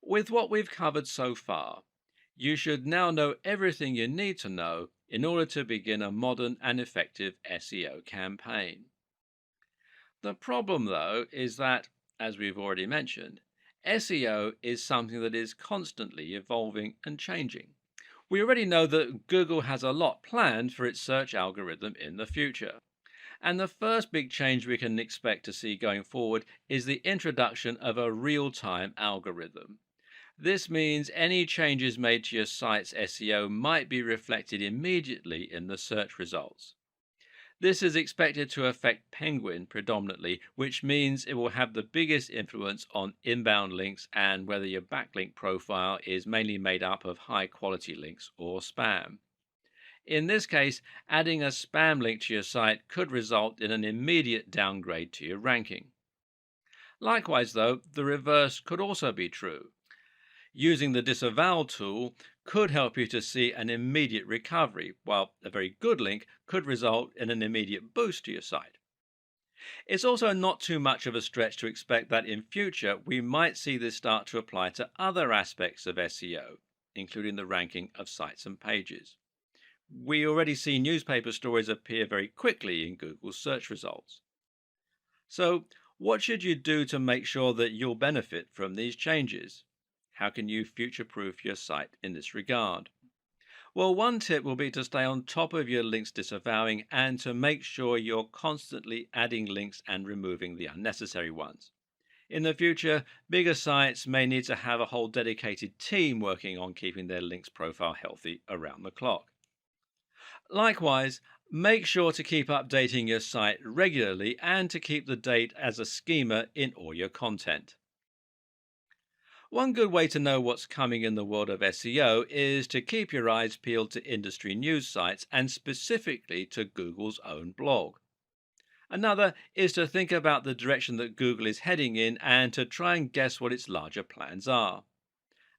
With what we've covered so far, you should now know everything you need to know in order to begin a modern and effective SEO campaign. The problem, though, is that, as we've already mentioned, SEO is something that is constantly evolving and changing. We already know that Google has a lot planned for its search algorithm in the future. And the first big change we can expect to see going forward is the introduction of a real time algorithm. This means any changes made to your site's SEO might be reflected immediately in the search results. This is expected to affect Penguin predominantly, which means it will have the biggest influence on inbound links and whether your backlink profile is mainly made up of high quality links or spam. In this case, adding a spam link to your site could result in an immediate downgrade to your ranking. Likewise, though, the reverse could also be true. Using the disavow tool could help you to see an immediate recovery, while a very good link could result in an immediate boost to your site. It's also not too much of a stretch to expect that in future we might see this start to apply to other aspects of SEO, including the ranking of sites and pages. We already see newspaper stories appear very quickly in Google's search results. So, what should you do to make sure that you'll benefit from these changes? How can you future proof your site in this regard? Well, one tip will be to stay on top of your links disavowing and to make sure you're constantly adding links and removing the unnecessary ones. In the future, bigger sites may need to have a whole dedicated team working on keeping their links profile healthy around the clock. Likewise, make sure to keep updating your site regularly and to keep the date as a schema in all your content. One good way to know what's coming in the world of SEO is to keep your eyes peeled to industry news sites and specifically to Google's own blog. Another is to think about the direction that Google is heading in and to try and guess what its larger plans are.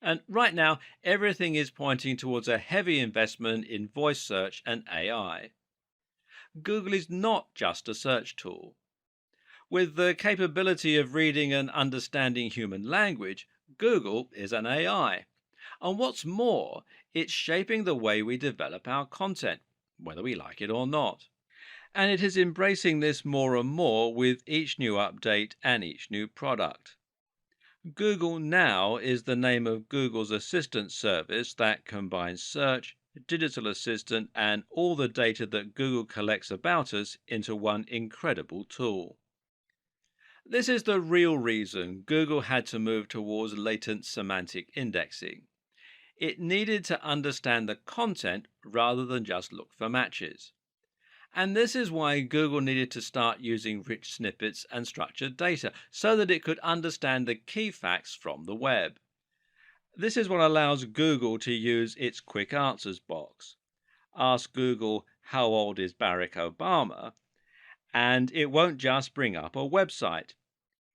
And right now, everything is pointing towards a heavy investment in voice search and AI. Google is not just a search tool. With the capability of reading and understanding human language, Google is an AI. And what's more, it's shaping the way we develop our content, whether we like it or not. And it is embracing this more and more with each new update and each new product. Google Now is the name of Google's assistant service that combines search, digital assistant, and all the data that Google collects about us into one incredible tool. This is the real reason Google had to move towards latent semantic indexing. It needed to understand the content rather than just look for matches. And this is why Google needed to start using rich snippets and structured data so that it could understand the key facts from the web. This is what allows Google to use its quick answers box. Ask Google, how old is Barack Obama? And it won't just bring up a website,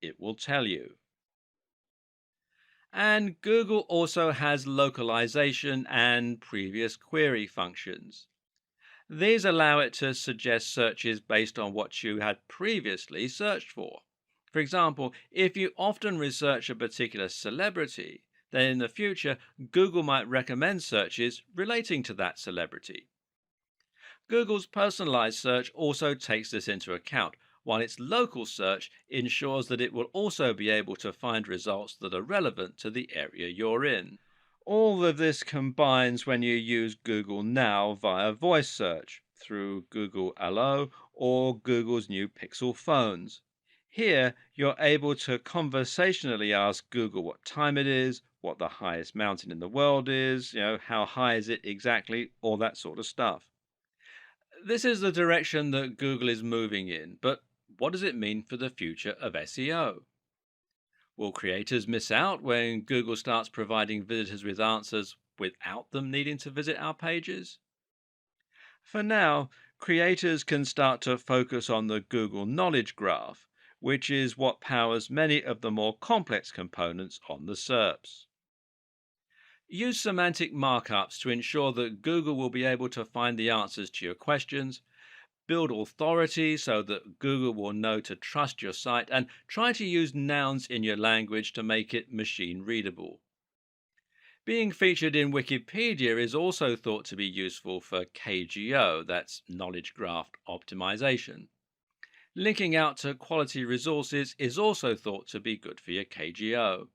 it will tell you. And Google also has localization and previous query functions. These allow it to suggest searches based on what you had previously searched for. For example, if you often research a particular celebrity, then in the future, Google might recommend searches relating to that celebrity. Google's personalized search also takes this into account, while its local search ensures that it will also be able to find results that are relevant to the area you're in. All of this combines when you use Google Now via voice search through Google Allo or Google's new Pixel phones. Here, you're able to conversationally ask Google what time it is, what the highest mountain in the world is, how high is it exactly, all that sort of stuff. This is the direction that Google is moving in, but what does it mean for the future of SEO? Will creators miss out when Google starts providing visitors with answers without them needing to visit our pages? For now, creators can start to focus on the Google Knowledge Graph, which is what powers many of the more complex components on the SERPs. Use semantic markups to ensure that Google will be able to find the answers to your questions. Build authority so that Google will know to trust your site, and try to use nouns in your language to make it machine readable. Being featured in Wikipedia is also thought to be useful for KGO, that's knowledge graph optimization. Linking out to quality resources is also thought to be good for your KGO.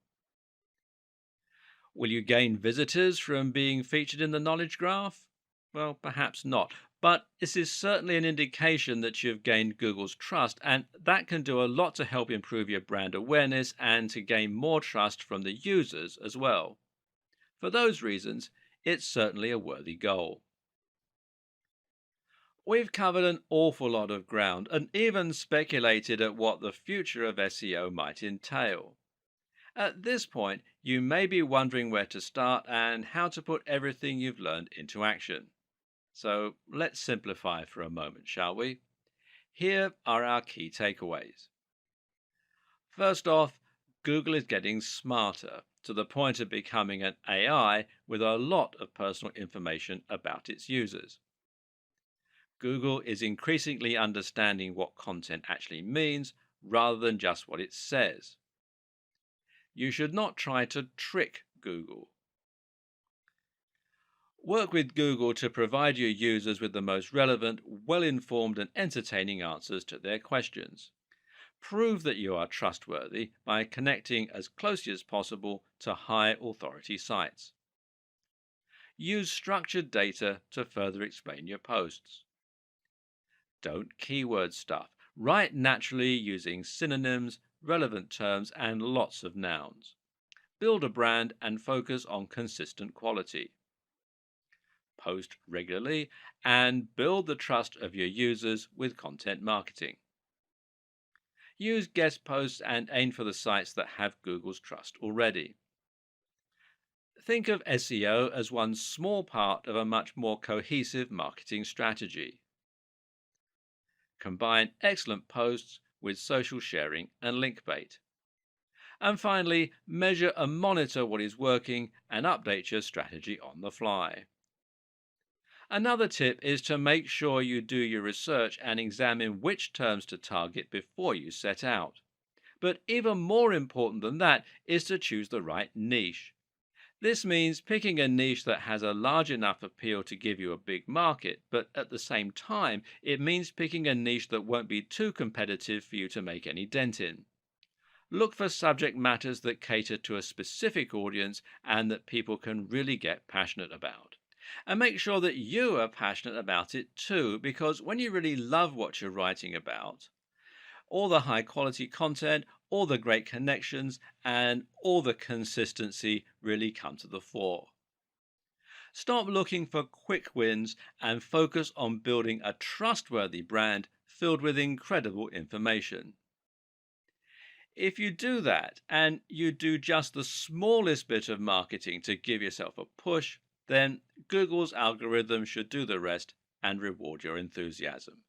Will you gain visitors from being featured in the knowledge graph? Well, perhaps not, but this is certainly an indication that you've gained Google's trust, and that can do a lot to help improve your brand awareness and to gain more trust from the users as well. For those reasons, it's certainly a worthy goal. We've covered an awful lot of ground and even speculated at what the future of SEO might entail. At this point, you may be wondering where to start and how to put everything you've learned into action. So let's simplify for a moment, shall we? Here are our key takeaways. First off, Google is getting smarter to the point of becoming an AI with a lot of personal information about its users. Google is increasingly understanding what content actually means rather than just what it says. You should not try to trick Google. Work with Google to provide your users with the most relevant, well informed, and entertaining answers to their questions. Prove that you are trustworthy by connecting as closely as possible to high authority sites. Use structured data to further explain your posts. Don't keyword stuff. Write naturally using synonyms, relevant terms, and lots of nouns. Build a brand and focus on consistent quality. Post regularly and build the trust of your users with content marketing. Use guest posts and aim for the sites that have Google's trust already. Think of SEO as one small part of a much more cohesive marketing strategy. Combine excellent posts with social sharing and link bait. And finally, measure and monitor what is working and update your strategy on the fly. Another tip is to make sure you do your research and examine which terms to target before you set out. But even more important than that is to choose the right niche. This means picking a niche that has a large enough appeal to give you a big market, but at the same time, it means picking a niche that won't be too competitive for you to make any dent in. Look for subject matters that cater to a specific audience and that people can really get passionate about. And make sure that you are passionate about it too, because when you really love what you're writing about, all the high quality content, all the great connections, and all the consistency really come to the fore. Stop looking for quick wins and focus on building a trustworthy brand filled with incredible information. If you do that and you do just the smallest bit of marketing to give yourself a push, then Google's algorithm should do the rest and reward your enthusiasm.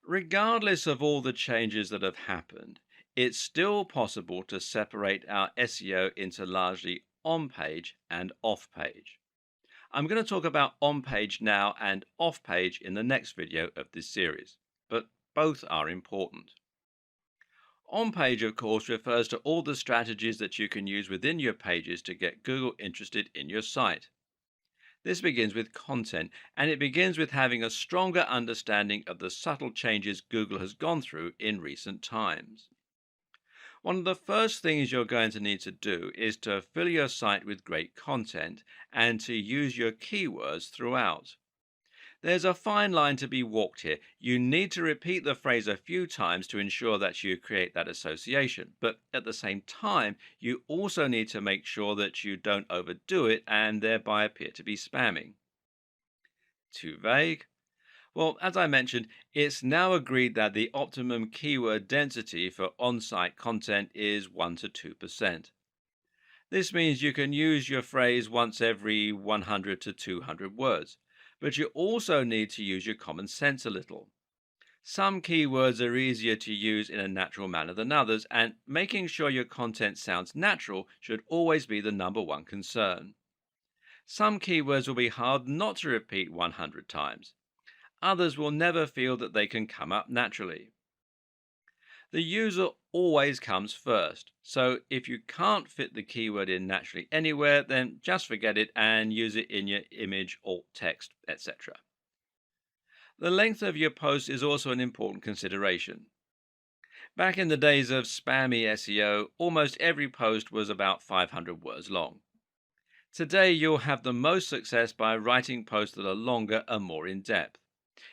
Regardless of all the changes that have happened, it's still possible to separate our SEO into largely on page and off page. I'm going to talk about on page now and off page in the next video of this series, but both are important. On page, of course, refers to all the strategies that you can use within your pages to get Google interested in your site. This begins with content, and it begins with having a stronger understanding of the subtle changes Google has gone through in recent times. One of the first things you're going to need to do is to fill your site with great content and to use your keywords throughout. There's a fine line to be walked here. You need to repeat the phrase a few times to ensure that you create that association. But at the same time, you also need to make sure that you don't overdo it and thereby appear to be spamming. Too vague? Well, as I mentioned, it's now agreed that the optimum keyword density for on-site content is 1 to 2%. This means you can use your phrase once every 100 to 200 words. But you also need to use your common sense a little. Some keywords are easier to use in a natural manner than others, and making sure your content sounds natural should always be the number one concern. Some keywords will be hard not to repeat 100 times. Others will never feel that they can come up naturally. The user always comes first. So if you can't fit the keyword in naturally anywhere, then just forget it and use it in your image, alt text, etc. The length of your post is also an important consideration. Back in the days of spammy SEO, almost every post was about 500 words long. Today, you'll have the most success by writing posts that are longer and more in depth.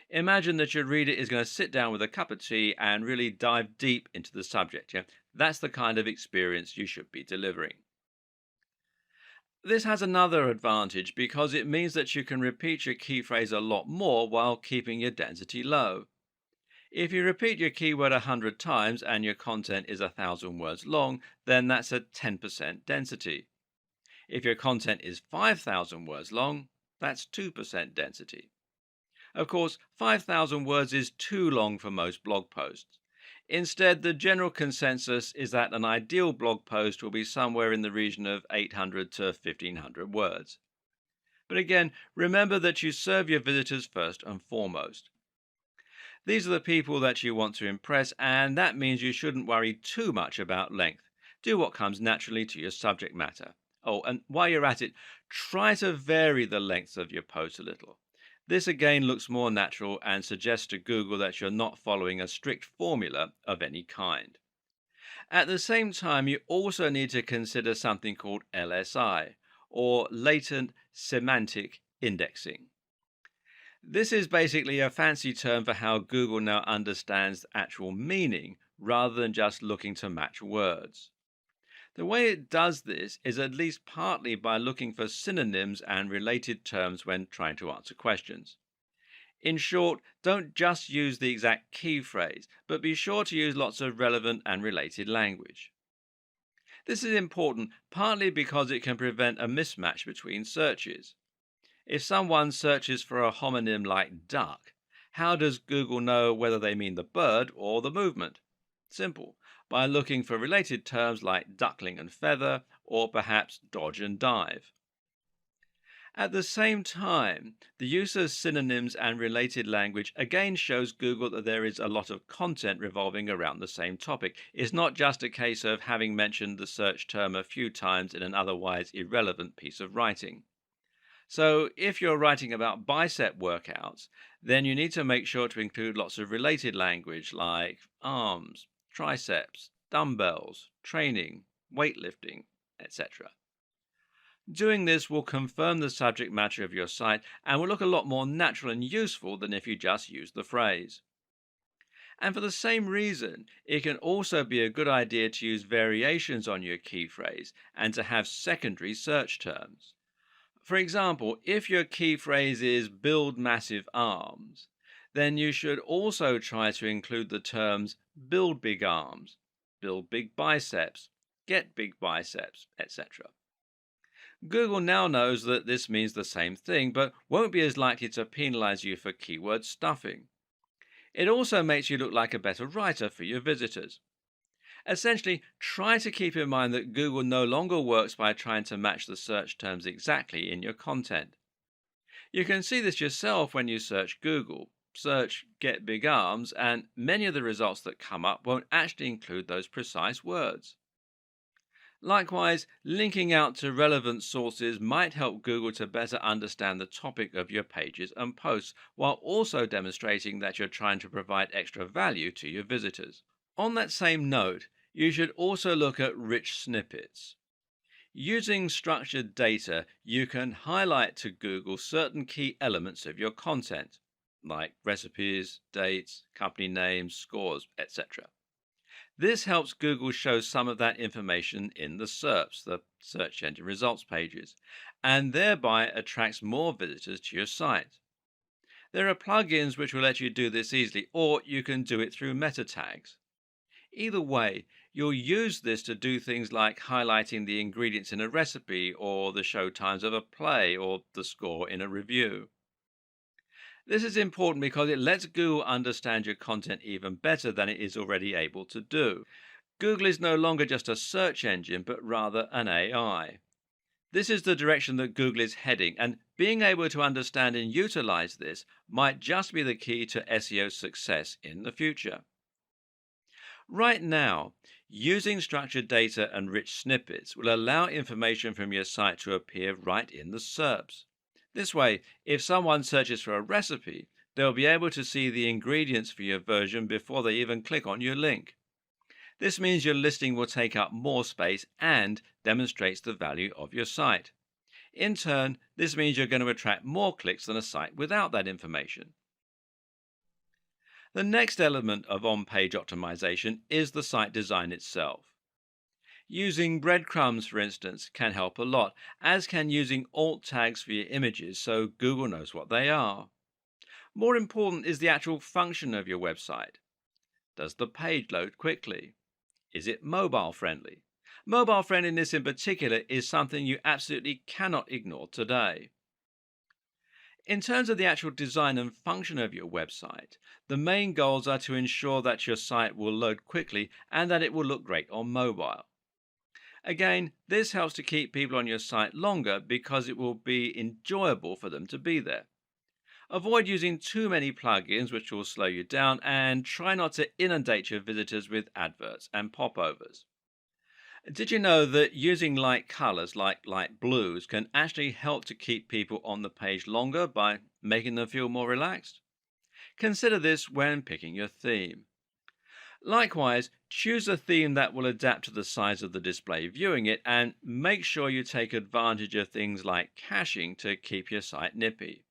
Imagine that your reader is going to sit down with a cup of tea and really dive deep into the subject. Yeah? That's the kind of experience you should be delivering. This has another advantage because it means that you can repeat your key phrase a lot more while keeping your density low. If you repeat your keyword 100 times and your content is 1,000 words long, then that's a 10% density. If your content is 5,000 words long, that's 2% density. Of course, 5,000 words is too long for most blog posts. Instead, the general consensus is that an ideal blog post will be somewhere in the region of 800 to 1,500 words. But again, remember that you serve your visitors first and foremost. These are the people that you want to impress, and that means you shouldn't worry too much about length. Do what comes naturally to your subject matter. Oh, and while you're at it, try to vary the length of your post a little. This again looks more natural and suggests to Google that you're not following a strict formula of any kind. At the same time, you also need to consider something called LSI, or latent semantic indexing. This is basically a fancy term for how Google now understands actual meaning rather than just looking to match words. The way it does this is at least partly by looking for synonyms and related terms when trying to answer questions. In short, don't just use the exact key phrase, but be sure to use lots of relevant and related language. This is important partly because it can prevent a mismatch between searches. If someone searches for a homonym like duck, how does Google know whether they mean the bird or the movement? Simple, by looking for related terms like duckling and feather, or perhaps dodge and dive. At the same time, the use of synonyms and related language again shows Google that there is a lot of content revolving around the same topic. It's not just a case of having mentioned the search term a few times in an otherwise irrelevant piece of writing. So, if you're writing about bicep workouts, then you need to make sure to include lots of related language like arms, triceps, dumbbells, training, weightlifting, etc. Doing this will confirm the subject matter of your site and will look a lot more natural and useful than if you just use the phrase. And for the same reason, it can also be a good idea to use variations on your key phrase and to have secondary search terms. For example, if your key phrase is build massive arms, then you should also try to include the terms build big arms, build big biceps, get big biceps, etc. Google now knows that this means the same thing, but won't be as likely to penalize you for keyword stuffing. It also makes you look like a better writer for your visitors. Essentially, try to keep in mind that Google no longer works by trying to match the search terms exactly in your content. You can see this yourself when you search Google. Search get big arms, and many of the results that come up won't actually include those precise words. Likewise, linking out to relevant sources might help Google to better understand the topic of your pages and posts, while also demonstrating that you're trying to provide extra value to your visitors. On that same note, you should also look at rich snippets. Using structured data, you can highlight to Google certain key elements of your content, like recipes, dates, company names, scores, etc. This helps Google show some of that information in the SERPs, the search engine results pages, and thereby attracts more visitors to your site. There are plugins which will let you do this easily, or you can do it through meta tags. Either way, you'll use this to do things like highlighting the ingredients in a recipe, or the show times of a play, or the score in a review. This is important because it lets Google understand your content even better than it is already able to do. Google is no longer just a search engine, but rather an AI. This is the direction that Google is heading, and being able to understand and utilize this might just be the key to SEO success in the future. Right now, using structured data and rich snippets will allow information from your site to appear right in the SERPs. This way, if someone searches for a recipe, they'll be able to see the ingredients for your version before they even click on your link. This means your listing will take up more space and demonstrates the value of your site. In turn, this means you're going to attract more clicks than a site without that information. The next element of on page optimization is the site design itself. Using breadcrumbs, for instance, can help a lot, as can using alt tags for your images so Google knows what they are. More important is the actual function of your website. Does the page load quickly? Is it mobile friendly? Mobile friendliness in particular is something you absolutely cannot ignore today. In terms of the actual design and function of your website, the main goals are to ensure that your site will load quickly and that it will look great on mobile. Again, this helps to keep people on your site longer because it will be enjoyable for them to be there. Avoid using too many plugins, which will slow you down, and try not to inundate your visitors with adverts and popovers. Did you know that using light colors like light blues can actually help to keep people on the page longer by making them feel more relaxed? Consider this when picking your theme. Likewise, choose a theme that will adapt to the size of the display viewing it and make sure you take advantage of things like caching to keep your site nippy.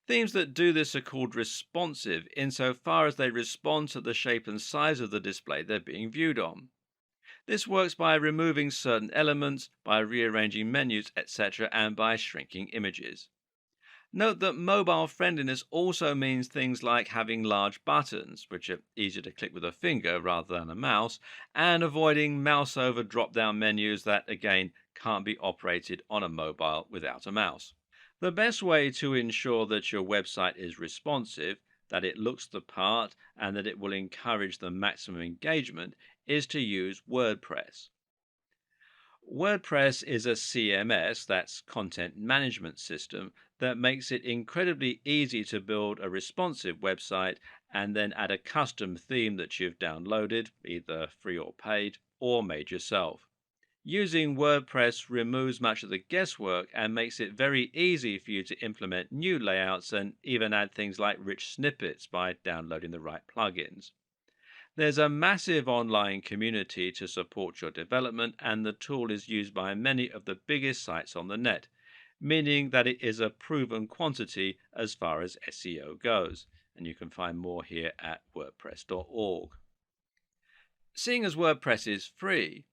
Themes that do this are called responsive insofar as they respond to the shape and size of the display they're being viewed on. This works by removing certain elements, by rearranging menus, etc., and by shrinking images. Note that mobile friendliness also means things like having large buttons, which are easier to click with a finger rather than a mouse, and avoiding mouse over drop down menus that, again, can't be operated on a mobile without a mouse. The best way to ensure that your website is responsive, that it looks the part, and that it will encourage the maximum engagement is to use WordPress. WordPress is a CMS, that's content management system, that makes it incredibly easy to build a responsive website and then add a custom theme that you've downloaded, either free or paid, or made yourself. Using WordPress removes much of the guesswork and makes it very easy for you to implement new layouts and even add things like rich snippets by downloading the right plugins. There's a massive online community to support your development, and the tool is used by many of the biggest sites on the net, meaning that it is a proven quantity as far as SEO goes. And you can find more here at WordPress.org. Seeing as WordPress is free,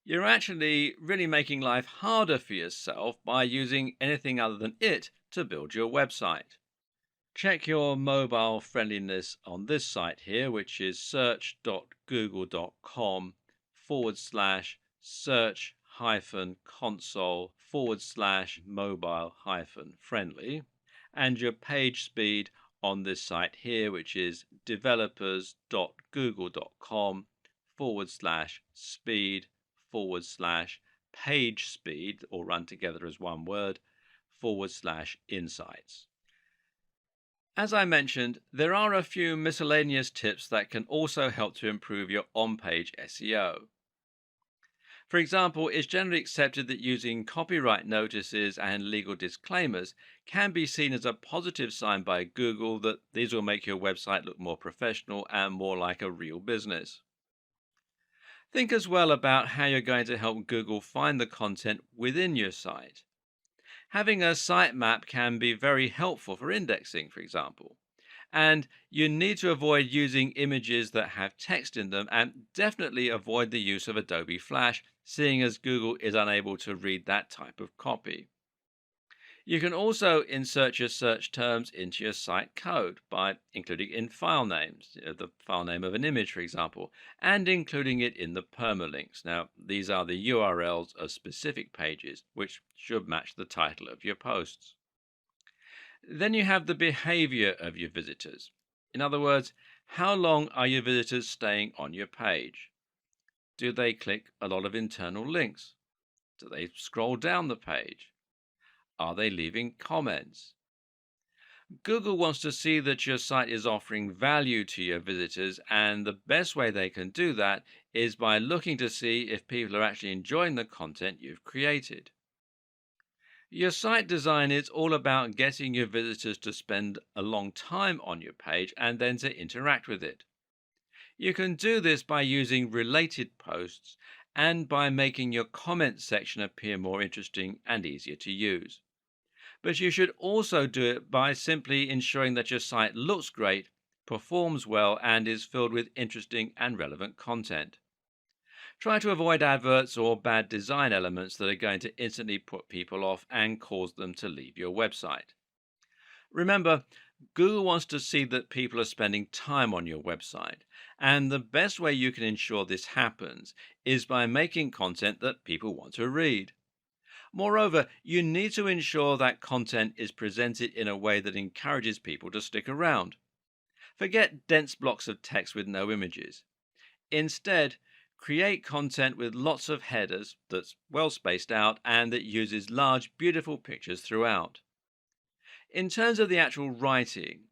you're actually really making life harder for yourself by using anything other than it to build your website. Check your mobile friendliness on this site here, which is search.google.com/search console /mobile friendly, and your page speed on this site here, which is developers.google.com /speed page speed, or run together as one word, /insights. As I mentioned, there are a few miscellaneous tips that can also help to improve your on-page SEO. For example, it's generally accepted that using copyright notices and legal disclaimers can be seen as a positive sign by Google that these will make your website look more professional and more like a real business. Think as well about how you're going to help Google find the content within your site. Having a sitemap can be very helpful for indexing, for example. And you need to avoid using images that have text in them, and definitely avoid the use of Adobe Flash, seeing as Google is unable to read that type of copy. You can also insert your search terms into your site code by including in file names, the file name of an image, for example, and including it in the permalinks. Now, these are the URLs of specific pages, which should match the title of your posts. Then you have the behavior of your visitors. In other words, how long are your visitors staying on your page? Do they click a lot of internal links? Do they scroll down the page? Are they leaving comments? Google wants to see that your site is offering value to your visitors, and the best way they can do that is by looking to see if people are actually enjoying the content you've created. Your site design is all about getting your visitors to spend a long time on your page and then to interact with it. You can do this by using related posts and by making your comment section appear more interesting and easier to use. But you should also do it by simply ensuring that your site looks great, performs well, and is filled with interesting and relevant content. Try to avoid adverts or bad design elements that are going to instantly put people off and cause them to leave your website. Remember, Google wants to see that people are spending time on your website, and the best way you can ensure this happens is by making content that people want to read. Moreover, you need to ensure that content is presented in a way that encourages people to stick around. Forget dense blocks of text with no images. Instead, create content with lots of headers that's well spaced out and that uses large, beautiful pictures throughout. In terms of the actual writing,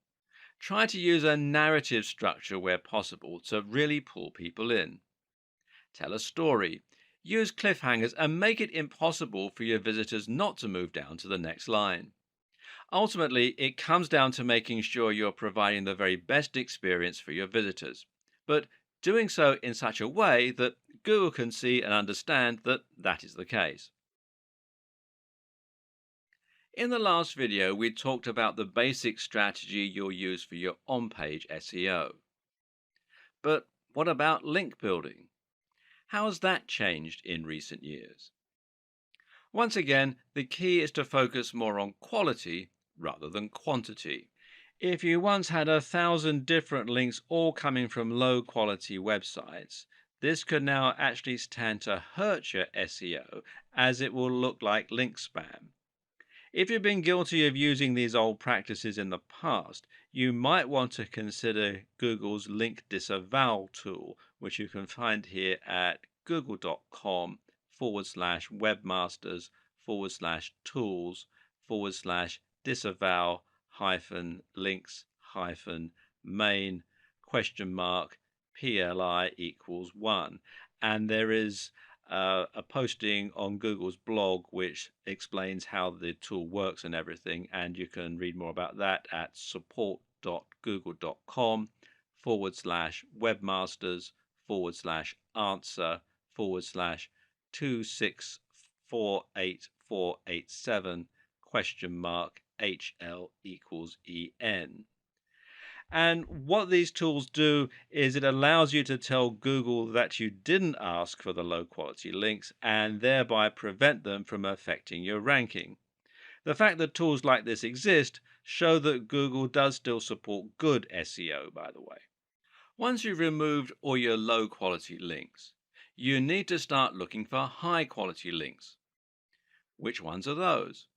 try to use a narrative structure where possible to really pull people in. Tell a story, use cliffhangers, and make it impossible for your visitors not to move down to the next line. Ultimately, it comes down to making sure you're providing the very best experience for your visitors, but doing so in such a way that Google can see and understand that that is the case. In the last video, we talked about the basic strategy you'll use for your on-page SEO. But what about link building? How has that changed in recent years? Once again, the key is to focus more on quality rather than quantity. If you once had 1,000 different links all coming from low quality websites, this could now actually stand to hurt your SEO as it will look like link spam. If you've been guilty of using these old practices in the past, you might want to consider Google's link disavow tool, which you can find here at google.com/webmasters/tools/disavow links main $PLI equals 1. And there is a posting on Google's blog which explains how the tool works and everything, and you can read more about that at support.google.com/webmasters/2648487 HL equals EN. And what these tools do is it allows you to tell Google that you didn't ask for the low quality links and thereby prevent them from affecting your ranking. The fact that tools like this exist show that Google does still support good SEO, by the way. Once you've removed all your low quality links, you need to start looking for high quality links. Which ones are those?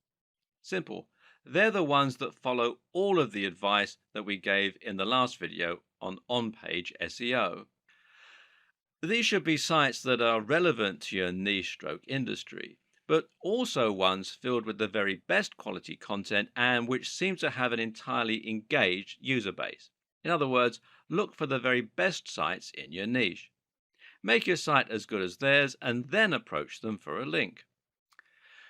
Simple. They're the ones that follow all of the advice that we gave in the last video on on-page SEO. These should be sites that are relevant to your niche stroke industry, but also ones filled with the very best quality content and which seem to have an entirely engaged user base. In other words, look for the very best sites in your niche. Make your site as good as theirs and then approach them for a link.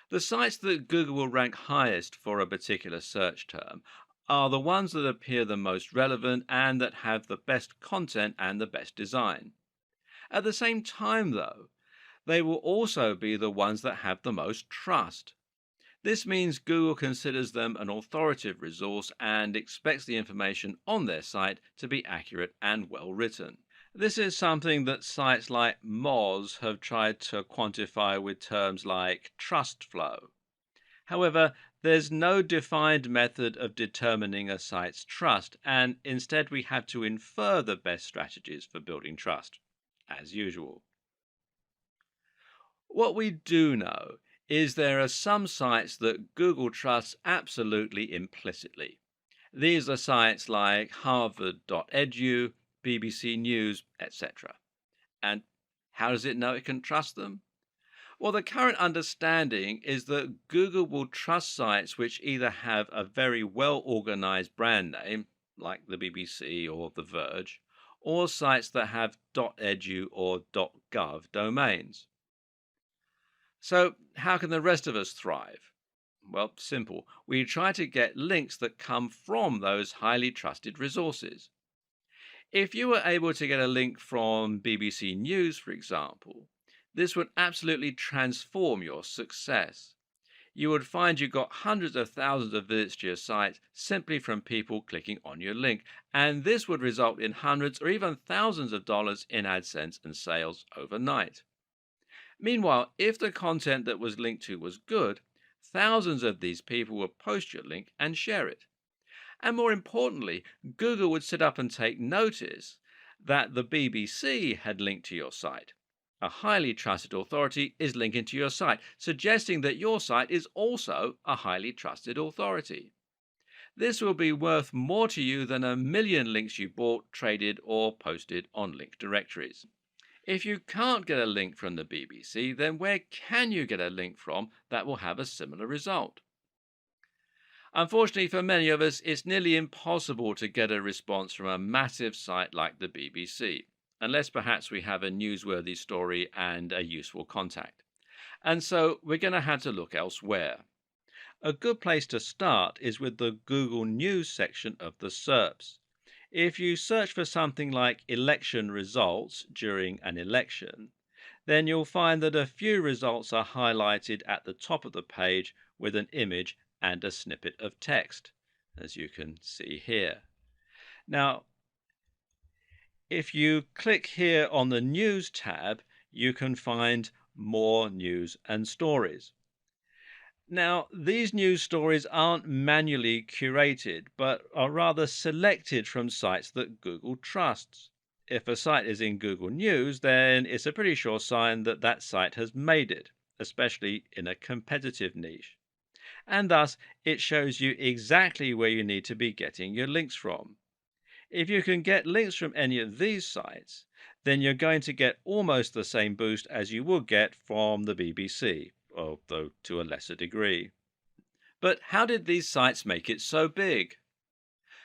The sites that Google will rank highest for a particular search term are the ones that appear the most relevant and that have the best content and the best design. At the same time, though, they will also be the ones that have the most trust. This means Google considers them an authoritative resource and expects the information on their site to be accurate and well written. This is something that sites like Moz have tried to quantify with terms like trust flow. However, there's no defined method of determining a site's trust, and instead we have to infer the best strategies for building trust, as usual. What we do know is there are some sites that Google trusts absolutely implicitly. These are sites like harvard.edu, BBC News, etc. And how does it know it can trust them? Well, the current understanding is that Google will trust sites which either have a very well organized brand name, like the BBC or The Verge, or sites that have .edu or .gov domains. So, how can the rest of us thrive? Well, simple. We try to get links that come from those highly trusted resources. If you were able to get a link from BBC News, for example, this would absolutely transform your success. You would find you got hundreds of thousands of visits to your site simply from people clicking on your link, and this would result in hundreds or even thousands of dollars in AdSense and sales overnight. Meanwhile, if the content that was linked to was good, thousands of these people would post your link and share it. And more importantly, Google would sit up and take notice that the BBC had linked to your site. A highly trusted authority is linking to your site, suggesting that your site is also a highly trusted authority. This will be worth more to you than a million links you bought, traded, or posted on link directories. If you can't get a link from the BBC, then where can you get a link from that will have a similar result? Unfortunately, for many of us, it's nearly impossible to get a response from a massive site like the BBC, unless perhaps we have a newsworthy story and a useful contact. And so we're going to have to look elsewhere. A good place to start is with the Google News section of the SERPs. If you search for something like election results during an election, then you'll find that a few results are highlighted at the top of the page with an image and a snippet of text, as you can see here. Now, if you click here on the News tab, you can find more news and stories. Now, these news stories aren't manually curated, but are rather selected from sites that Google trusts. If a site is in Google News, then it's a pretty sure sign that that site has made it, especially in a competitive niche. And thus, it shows you exactly where you need to be getting your links from. If you can get links from any of these sites, then you're going to get almost the same boost as you would get from the BBC, although to a lesser degree. But how did these sites make it so big?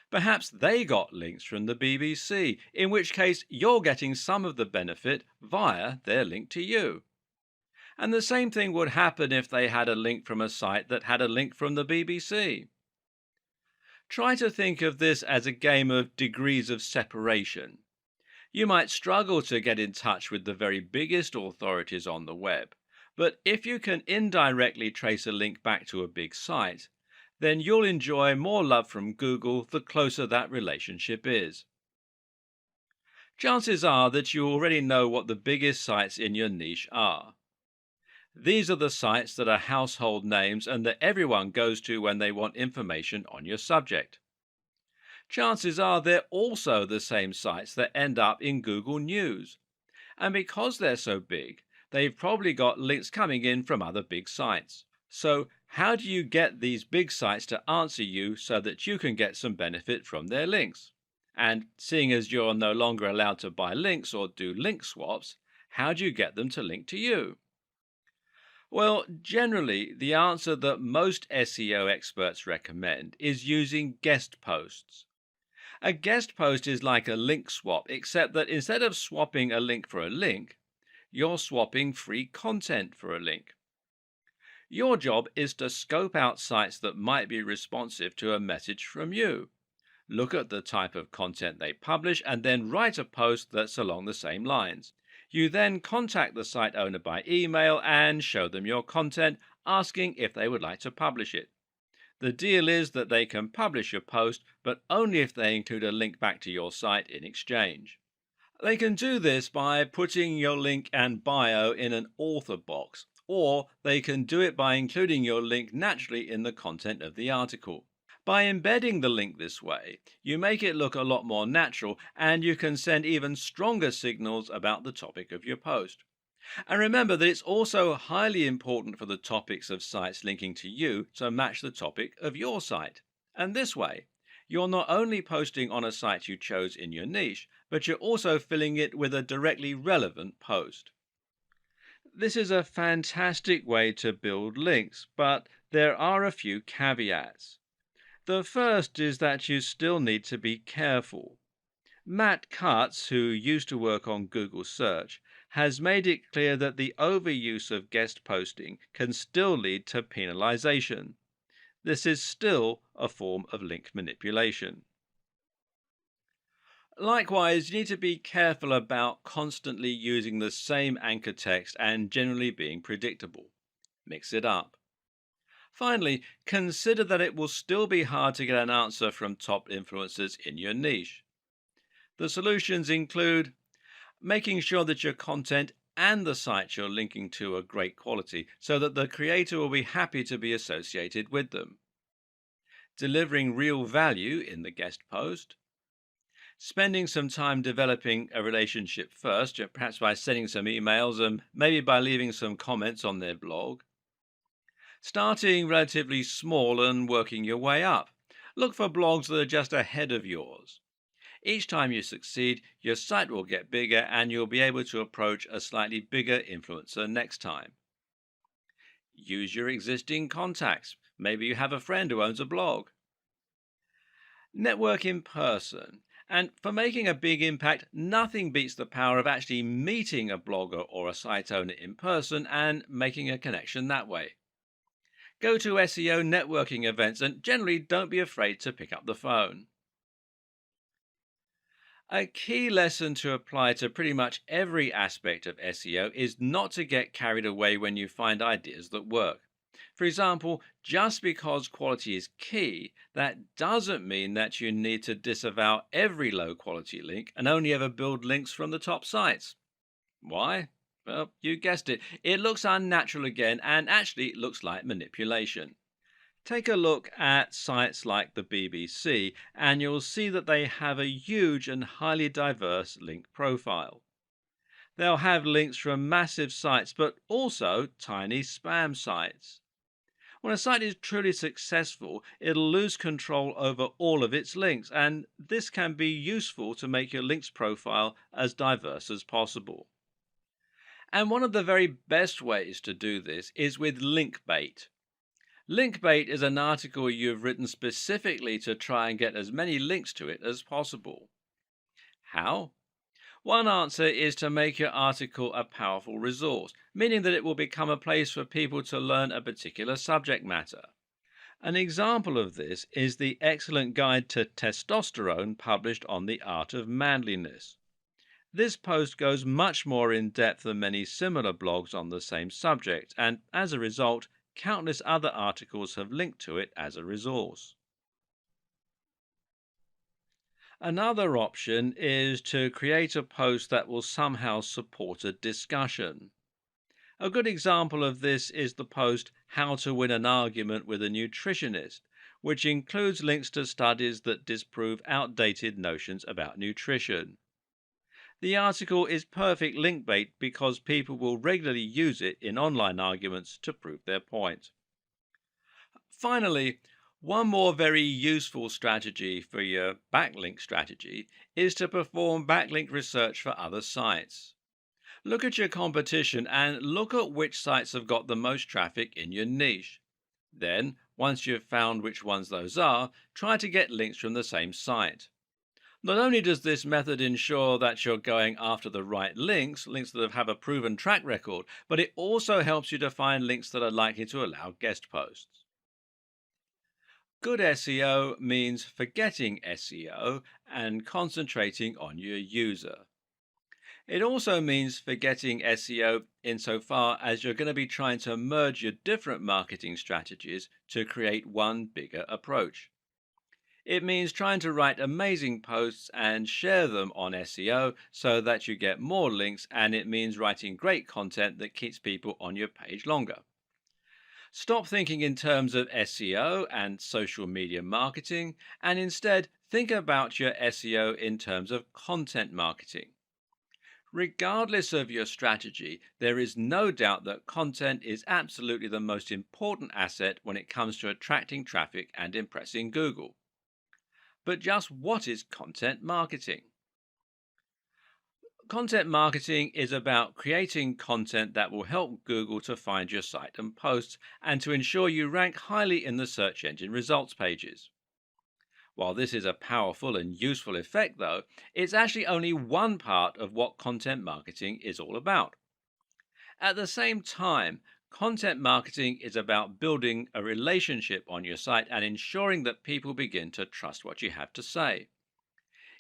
Perhaps they got links from the BBC, in which case you're getting some of the benefit via their link to you. And the same thing would happen if they had a link from a site that had a link from the BBC. Try to think of this as a game of degrees of separation. You might struggle to get in touch with the very biggest authorities on the web, but if you can indirectly trace a link back to a big site, then you'll enjoy more love from Google the closer that relationship is. Chances are that you already know what the biggest sites in your niche are. These are the sites that are household names and that everyone goes to when they want information on your subject. Chances are they're also the same sites that end up in Google News. And because they're so big, they've probably got links coming in from other big sites. So, how do you get these big sites to answer you so that you can get some benefit from their links? And seeing as you're no longer allowed to buy links or do link swaps, how do you get them to link to you? Well, generally, the answer that most SEO experts recommend is using guest posts. A guest post is like a link swap, except that instead of swapping a link for a link, you're swapping free content for a link. Your job is to scope out sites that might be responsive to a message from you. Look at the type of content they publish and then write a post that's along the same lines. You then contact the site owner by email and show them your content, asking if they would like to publish it. The deal is that they can publish your post, but only if they include a link back to your site in exchange. They can do this by putting your link and bio in an author box, or they can do it by including your link naturally in the content of the article. By embedding the link this way, you make it look a lot more natural and you can send even stronger signals about the topic of your post. And remember that it's also highly important for the topics of sites linking to you to match the topic of your site. And this way, you're not only posting on a site you chose in your niche, but you're also filling it with a directly relevant post. This is a fantastic way to build links, but there are a few caveats. The first is that you still need to be careful. Matt Cutts, who used to work on Google Search, has made it clear that the overuse of guest posting can still lead to penalization. This is still a form of link manipulation. Likewise, you need to be careful about constantly using the same anchor text and generally being predictable. Mix it up. Finally, consider that it will still be hard to get an answer from top influencers in your niche. The solutions include making sure that your content and the sites you're linking to are great quality so that the creator will be happy to be associated with them, delivering real value in the guest post, spending some time developing a relationship first, perhaps by sending some emails and maybe by leaving some comments on their blog, starting relatively small and working your way up. Look for blogs that are just ahead of yours. Each time you succeed, your site will get bigger and you'll be able to approach a slightly bigger influencer next time. Use your existing contacts. Maybe you have a friend who owns a blog. Network in person. And for making a big impact, nothing beats the power of actually meeting a blogger or a site owner in person and making a connection that way. Go to SEO networking events and generally don't be afraid to pick up the phone. A key lesson to apply to pretty much every aspect of SEO is not to get carried away when you find ideas that work. For example, just because quality is key, that doesn't mean that you need to disavow every low quality link and only ever build links from the top sites. Why? Well, you guessed it. It looks unnatural again, and actually it looks like manipulation. Take a look at sites like the BBC, and you'll see that they have a huge and highly diverse link profile. They'll have links from massive sites, but also tiny spam sites. When a site is truly successful, it'll lose control over all of its links, and this can be useful to make your links profile as diverse as possible. And one of the very best ways to do this is with link bait. Link bait is an article you've written specifically to try and get as many links to it as possible. How? One answer is to make your article a powerful resource, meaning that it will become a place for people to learn a particular subject matter. An example of this is the excellent guide to testosterone published on the art of manliness. This post goes much more in depth than many similar blogs on the same subject, and as a result, countless other articles have linked to it as a resource. Another option is to create a post that will somehow support a discussion. A good example of this is the post How to Win an Argument with a Nutritionist, which includes links to studies that disprove outdated notions about nutrition. The article is perfect link bait because people will regularly use it in online arguments to prove their point. Finally, one more very useful strategy for your backlink strategy is to perform backlink research for other sites. Look at your competition and look at which sites have got the most traffic in your niche. Then, once you've found which ones those are, try to get links from the same site. Not only does this method ensure that you're going after the right links that have a proven track record, but it also helps you to find links that are likely to allow guest posts. Good SEO means forgetting SEO and concentrating on your user. It also means forgetting SEO insofar as you're going to be trying to merge your different marketing strategies to create one bigger approach. It means trying to write amazing posts and share them on SEO so that you get more links, and it means writing great content that keeps people on your page longer. Stop thinking in terms of SEO and social media marketing, and instead think about your SEO in terms of content marketing. Regardless of your strategy, there is no doubt that content is absolutely the most important asset when it comes to attracting traffic and impressing Google. But just what is content marketing? Content marketing is about creating content that will help Google to find your site and posts and to ensure you rank highly in the search engine results pages. While this is a powerful and useful effect, though, it's actually only one part of what content marketing is all about. At the same time, content marketing is about building a relationship on your site and ensuring that people begin to trust what you have to say.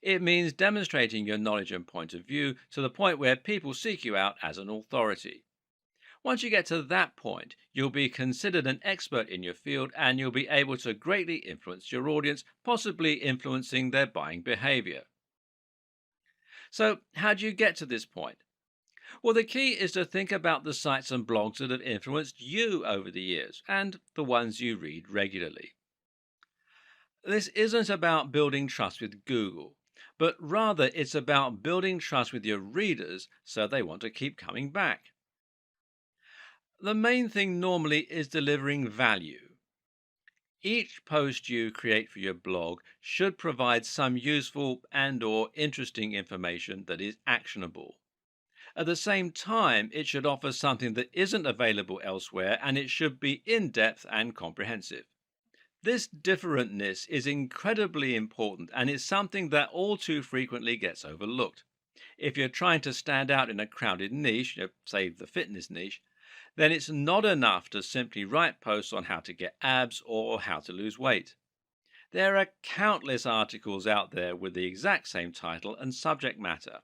It means demonstrating your knowledge and point of view to the point where people seek you out as an authority. Once you get to that point, you'll be considered an expert in your field and you'll be able to greatly influence your audience, possibly influencing their buying behavior. So, how do you get to this point? Well, the key is to think about the sites and blogs that have influenced you over the years and the ones you read regularly. This isn't about building trust with Google, but rather it's about building trust with your readers so they want to keep coming back. The main thing normally is delivering value. Each post you create for your blog should provide some useful and/or interesting information that is actionable. At the same time, it should offer something that isn't available elsewhere and it should be in-depth and comprehensive. This differentness is incredibly important and is something that all too frequently gets overlooked. If you're trying to stand out in a crowded niche, say the fitness niche, then it's not enough to simply write posts on how to get abs or how to lose weight. There are countless articles out there with the exact same title and subject matter.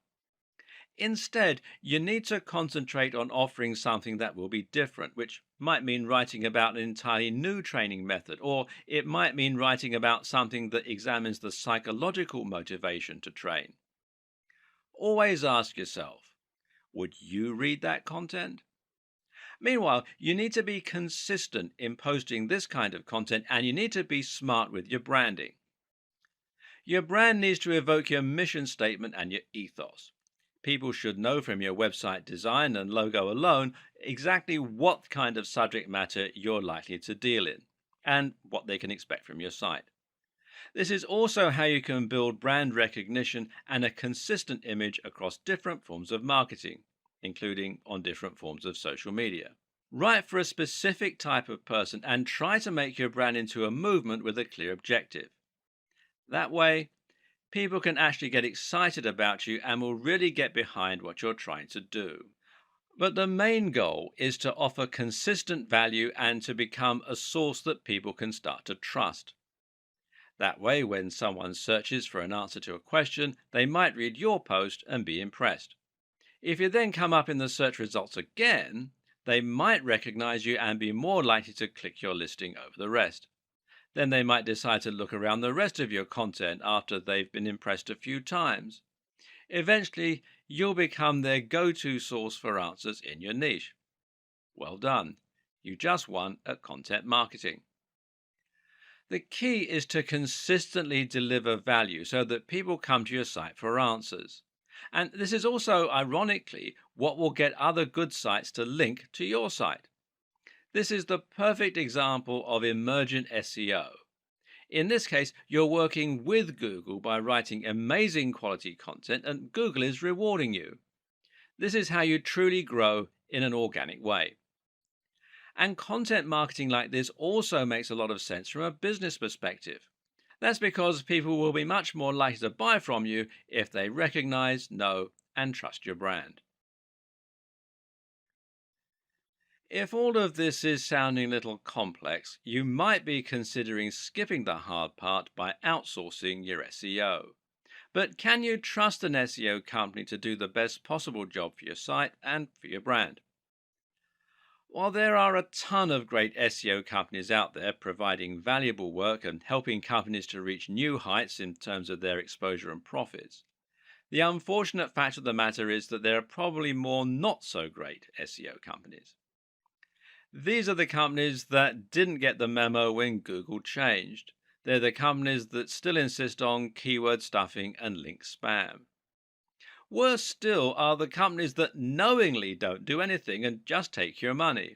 Instead, you need to concentrate on offering something that will be different, which might mean writing about an entirely new training method, or it might mean writing about something that examines the psychological motivation to train. Always ask yourself, would you read that content? Meanwhile, you need to be consistent in posting this kind of content and you need to be smart with your branding. Your brand needs to evoke your mission statement and your ethos. People should know from your website design and logo alone exactly what kind of subject matter you're likely to deal in and what they can expect from your site. This is also how you can build brand recognition and a consistent image across different forms of marketing, including on different forms of social media. Write for a specific type of person and try to make your brand into a movement with a clear objective. That way, people can actually get excited about you and will really get behind what you're trying to do. But the main goal is to offer consistent value and to become a source that people can start to trust. That way, when someone searches for an answer to a question, they might read your post and be impressed. If you then come up in the search results again, they might recognize you and be more likely to click your listing over the rest. Then they might decide to look around the rest of your content after they've been impressed a few times. Eventually, you'll become their go-to source for answers in your niche. Well done. You just won at content marketing. The key is to consistently deliver value so that people come to your site for answers. And this is also, ironically, what will get other good sites to link to your site. This is the perfect example of emergent SEO. In this case, you're working with Google by writing amazing quality content and Google is rewarding you. This is how you truly grow in an organic way. And content marketing like this also makes a lot of sense from a business perspective. That's because people will be much more likely to buy from you if they recognize, know, and trust your brand. If all of this is sounding a little complex, you might be considering skipping the hard part by outsourcing your SEO. But can you trust an SEO company to do the best possible job for your site and for your brand? While there are a ton of great SEO companies out there providing valuable work and helping companies to reach new heights in terms of their exposure and profits, the unfortunate fact of the matter is that there are probably more not so great SEO companies. These are the companies that didn't get the memo when Google changed. They're the companies that still insist on keyword stuffing and link spam. Worse still are the companies that knowingly don't do anything and just take your money.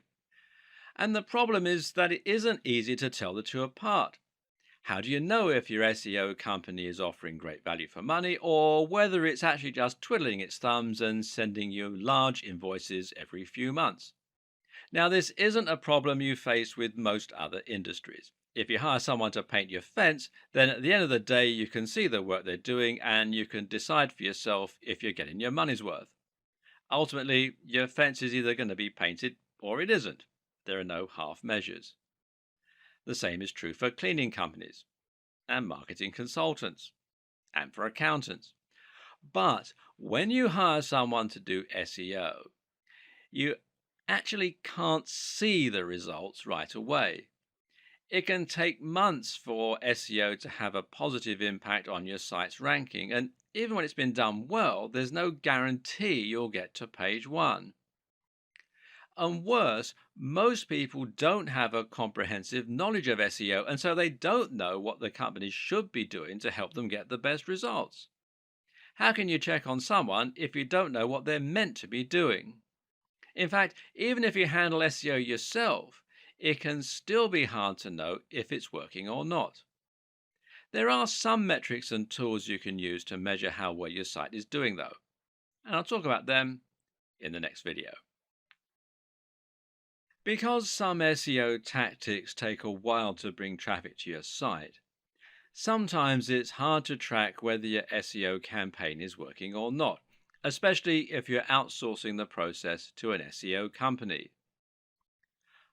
And the problem is that it isn't easy to tell the two apart. How do you know if your SEO company is offering great value for money or whether it's actually just twiddling its thumbs and sending you large invoices every few months? Now, this isn't a problem you face with most other industries. If you hire someone to paint your fence, then at the end of the day, you can see the work they're doing and you can decide for yourself if you're getting your money's worth. Ultimately, your fence is either going to be painted or it isn't. There are no half measures. The same is true for cleaning companies and marketing consultants and for accountants. But when you hire someone to do SEO, you actually can't see the results right away. It can take months for SEO to have a positive impact on your site's ranking, and even when it's been done well, there's no guarantee you'll get to page one. And worse, most people don't have a comprehensive knowledge of SEO, and so they don't know what the company should be doing to help them get the best results. How can you check on someone if you don't know what they're meant to be doing? In fact, even if you handle SEO yourself, it can still be hard to know if it's working or not. There are some metrics and tools you can use to measure how well your site is doing, though, and I'll talk about them in the next video. Because some SEO tactics take a while to bring traffic to your site, sometimes it's hard to track whether your SEO campaign is working or not, especially if you're outsourcing the process to an SEO company.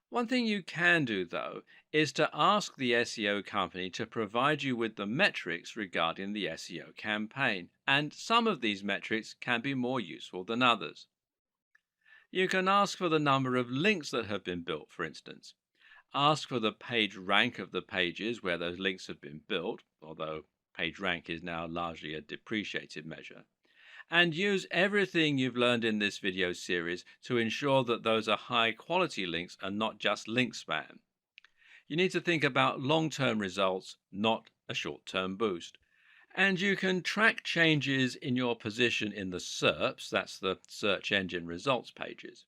One thing you can do, though, is to ask the SEO company to provide you with the metrics regarding the SEO campaign, and some of these metrics can be more useful than others. You can ask for the number of links that have been built, for instance. Ask for the page rank of the pages where those links have been built, although page rank is now largely a depreciated measure. And use everything you've learned in this video series to ensure that those are high quality links and not just link spam. You need to think about long-term results, not a short-term boost. And you can track changes in your position in the SERPs, that's the search engine results pages.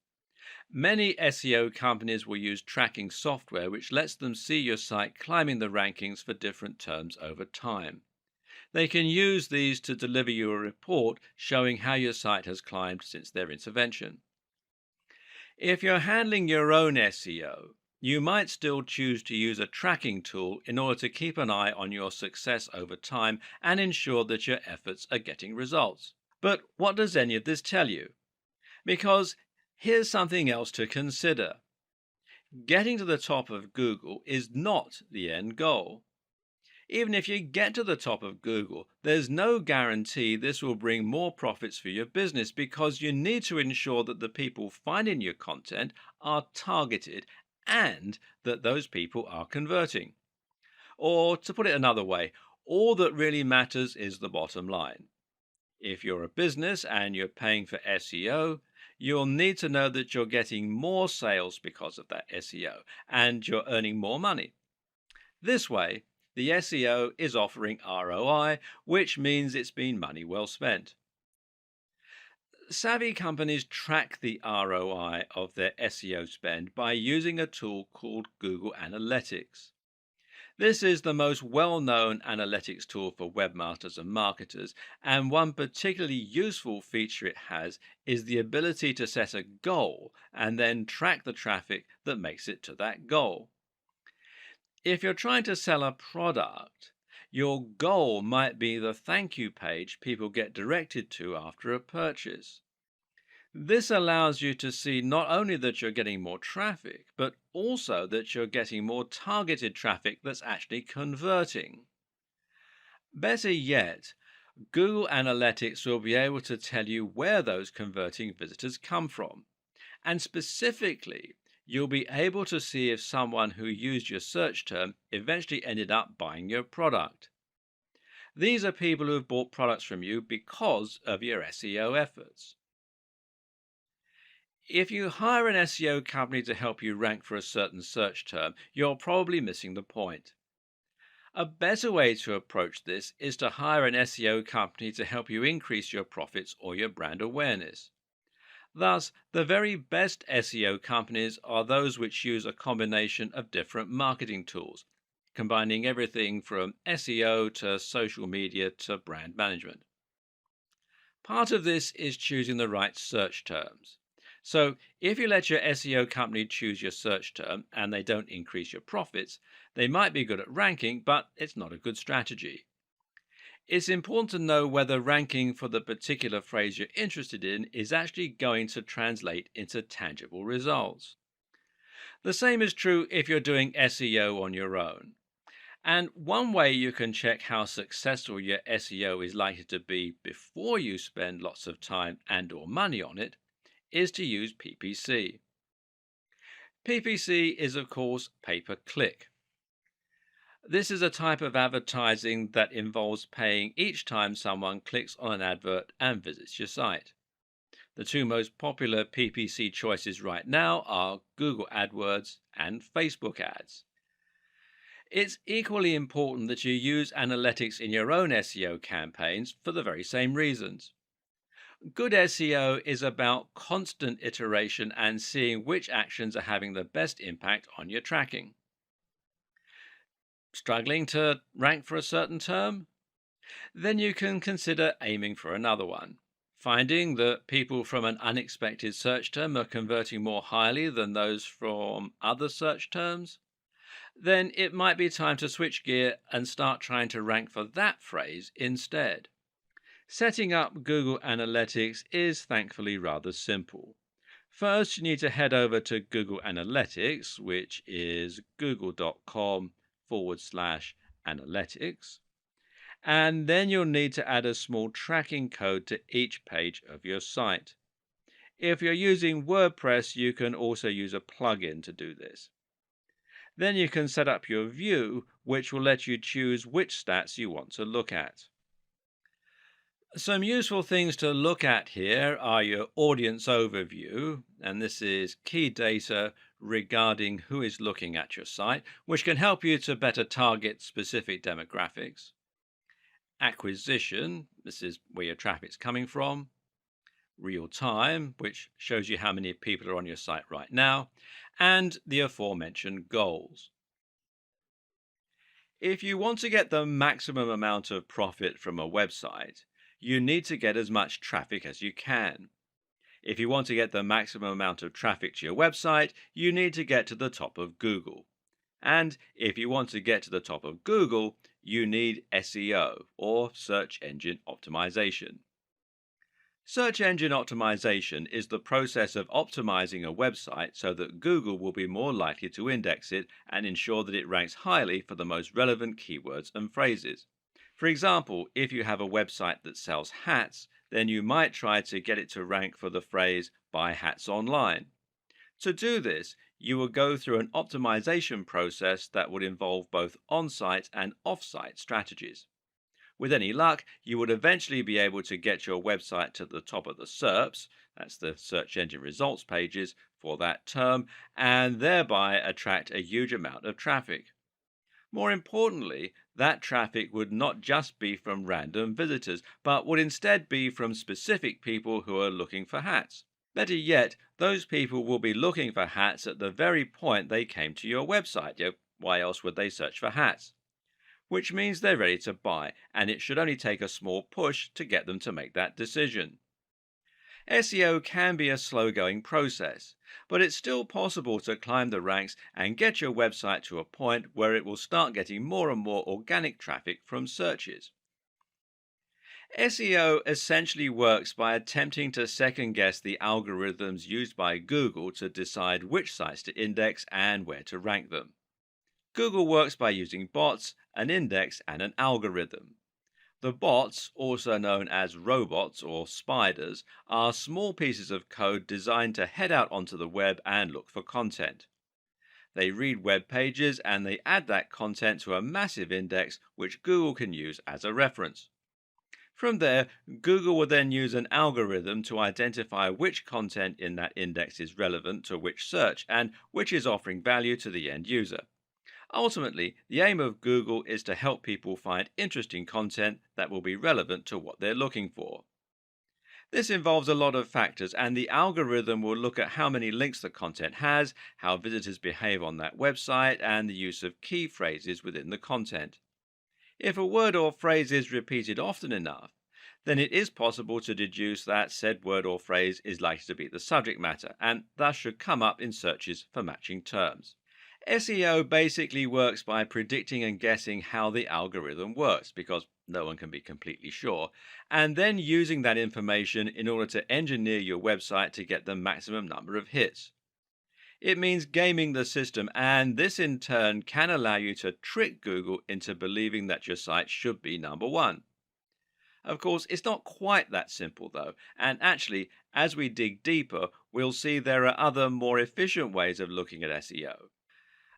Many SEO companies will use tracking software which lets them see your site climbing the rankings for different terms over time. They can use these to deliver you a report showing how your site has climbed since their intervention. If you're handling your own SEO, you might still choose to use a tracking tool in order to keep an eye on your success over time and ensure that your efforts are getting results. But what does any of this tell you? Because here's something else to consider. Getting to the top of Google is not the end goal. Even if you get to the top of Google, there's no guarantee this will bring more profits for your business because you need to ensure that the people finding your content are targeted and that those people are converting. Or to put it another way, all that really matters is the bottom line. If you're a business and you're paying for SEO, you'll need to know that you're getting more sales because of that SEO and you're earning more money. This way, the SEO is offering ROI, which means it's been money well spent. Savvy companies track the ROI of their SEO spend by using a tool called Google Analytics. This is the most well-known analytics tool for webmasters and marketers, and one particularly useful feature it has is the ability to set a goal and then track the traffic that makes it to that goal. If you're trying to sell a product, your goal might be the thank you page people get directed to after a purchase. This allows you to see not only that you're getting more traffic, but also that you're getting more targeted traffic that's actually converting. Better yet, Google Analytics will be able to tell you where those converting visitors come from. And specifically, you'll be able to see if someone who used your search term eventually ended up buying your product. These are people who have bought products from you because of your SEO efforts. If you hire an SEO company to help you rank for a certain search term, you're probably missing the point. A better way to approach this is to hire an SEO company to help you increase your profits or your brand awareness. Thus, the very best SEO companies are those which use a combination of different marketing tools, combining everything from SEO to social media to brand management. Part of this is choosing the right search terms. So, if you let your SEO company choose your search term and they don't increase your profits, they might be good at ranking, but it's not a good strategy. It's important to know whether ranking for the particular phrase you're interested in is actually going to translate into tangible results. The same is true if you're doing SEO on your own. And one way you can check how successful your SEO is likely to be before you spend lots of time and or money on it is to use PPC. PPC is of course pay-per-click. This is a type of advertising that involves paying each time someone clicks on an advert and visits your site. The two most popular PPC choices right now are Google AdWords and Facebook ads. It's equally important that you use analytics in your own SEO campaigns for the very same reasons. Good SEO is about constant iteration and seeing which actions are having the best impact on your tracking. Struggling to rank for a certain term? Then you can consider aiming for another one. Finding that people from an unexpected search term are converting more highly than those from other search terms? Then it might be time to switch gear and start trying to rank for that phrase instead. Setting up Google Analytics is thankfully rather simple. First, you need to head over to Google Analytics, which is google.com/analytics. And then you'll need to add a small tracking code to each page of your site. If you're using WordPress, you can also use a plugin to do this. Then you can set up your view, which will let you choose which stats you want to look at. Some useful things to look at here are your audience overview, and this is key data regarding who is looking at your site, which can help you to better target specific demographics. Acquisition, this is where your traffic's coming from. Real time, which shows you how many people are on your site right now, and the aforementioned goals. If you want to get the maximum amount of profit from a website, you need to get as much traffic as you can. If you want to get the maximum amount of traffic to your website, you need to get to the top of Google. And if you want to get to the top of Google, you need SEO, or search engine optimization. Search engine optimization is the process of optimizing a website so that Google will be more likely to index it and ensure that it ranks highly for the most relevant keywords and phrases. For example, if you have a website that sells hats, then you might try to get it to rank for the phrase "buy hats online." To do this, you will go through an optimization process that would involve both on-site and off-site strategies. With any luck, you would eventually be able to get your website to the top of the SERPs, that's the search engine results pages, for that term, and thereby attract a huge amount of traffic. More importantly, that traffic would not just be from random visitors, but would instead be from specific people who are looking for hats. Better yet, those people will be looking for hats at the very point they came to your website. Why else would they search for hats? Which means they're ready to buy, and it should only take a small push to get them to make that decision. SEO can be a slow-going process, but it's still possible to climb the ranks and get your website to a point where it will start getting more and more organic traffic from searches. SEO essentially works by attempting to second-guess the algorithms used by Google to decide which sites to index and where to rank them. Google works by using bots, an index, and an algorithm. The bots, also known as robots or spiders, are small pieces of code designed to head out onto the web and look for content. They read web pages and they add that content to a massive index which Google can use as a reference. From there, Google will then use an algorithm to identify which content in that index is relevant to which search and which is offering value to the end user. Ultimately, the aim of Google is to help people find interesting content that will be relevant to what they're looking for. This involves a lot of factors, and the algorithm will look at how many links the content has, how visitors behave on that website, and the use of key phrases within the content. If a word or phrase is repeated often enough, then it is possible to deduce that said word or phrase is likely to be the subject matter, and thus should come up in searches for matching terms. SEO basically works by predicting and guessing how the algorithm works, because no one can be completely sure, and then using that information in order to engineer your website to get the maximum number of hits. It means gaming the system, and this in turn can allow you to trick Google into believing that your site should be number one. Of course, it's not quite that simple though, and actually, as we dig deeper, we'll see there are other more efficient ways of looking at SEO.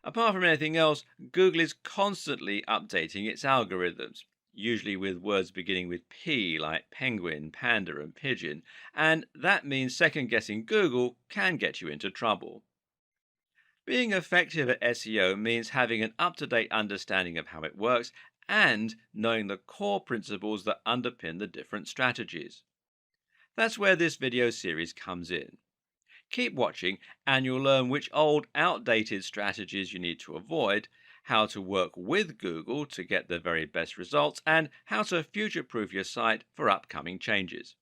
Apart from anything else, Google is constantly updating its algorithms, usually with words beginning with P like penguin, panda, and pigeon, and that means second guessing Google can get you into trouble. Being effective at SEO means having an up to date understanding of how it works and knowing the core principles that underpin the different strategies. That's where this video series comes in. Keep watching and you'll learn which old, outdated strategies you need to avoid, how to work with Google to get the very best results, and how to future proof your site for upcoming changes.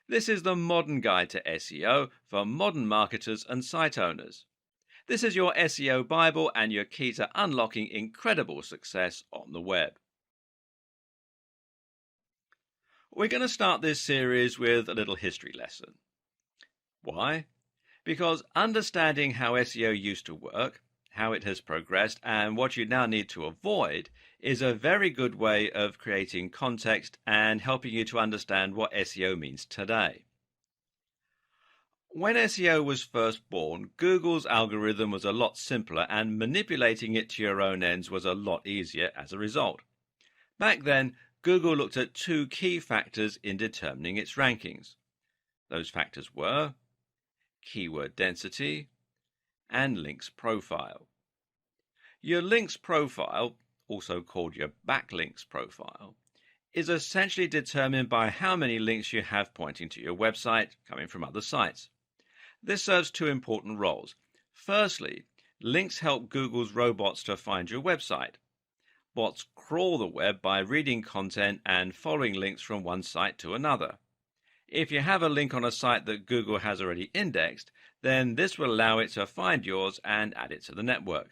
This is the modern guide to SEO for modern marketers and site owners. This is your SEO Bible and your key to unlocking incredible success on the web. We're going to start this series with a little history lesson. Why? Because understanding how SEO used to work, how it has progressed, and what you now need to avoid is a very good way of creating context and helping you to understand what SEO means today. When SEO was first born, Google's algorithm was a lot simpler and manipulating it to your own ends was a lot easier as a result. Back then, Google looked at two key factors in determining its rankings. Those factors were keyword density and links profile. Your links profile, also called your backlinks profile, is essentially determined by how many links you have pointing to your website coming from other sites. This serves two important roles. Firstly, links help Google's robots to find your website. Bots crawl the web by reading content and following links from one site to another. If you have a link on a site that Google has already indexed, then this will allow it to find yours and add it to the network.